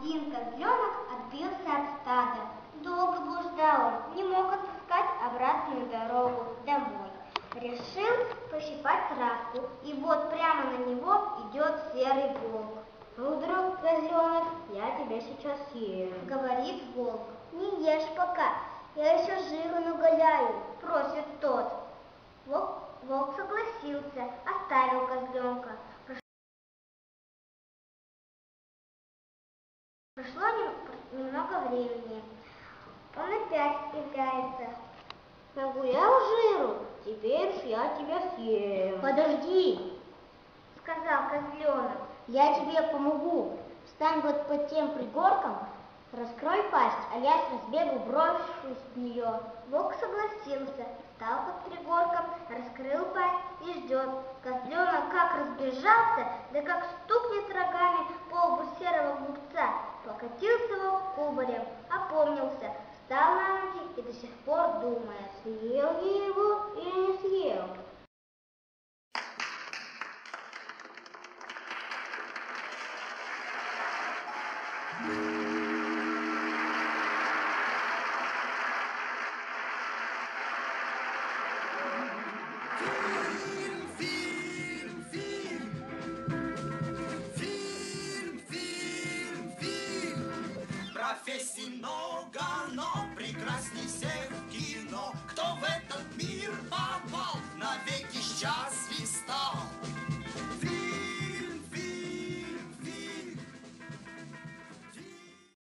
Один козленок отбился от стада. Долго блуждал он, не мог отыскать обратную дорогу домой. Решил пощипать травку, и вот прямо на него идет серый волк. «Ну, козленок, я тебя сейчас съем», — говорит волк. «Не ешь пока, я еще жиру наголяю», — просит тот. Волк согласился, оставил козленка. Прошло немного времени. Он опять является. «Нагулял жиру, теперь уж я тебя съем». «Подожди», — сказал козленок. «Я тебе помогу. Встань вот под тем пригорком, раскрой пасть, а я с разбегу брошусь в нее». Волк согласился, встал под пригорком, раскрыл пасть и ждет. Козленок как разбежался, да как стукнет рогами по лбу серого глупца. Покатился волк кубарем, опомнился, встал на ноги и до сих пор думает, съел я его или не съел. Профессий много, но прекрасней всех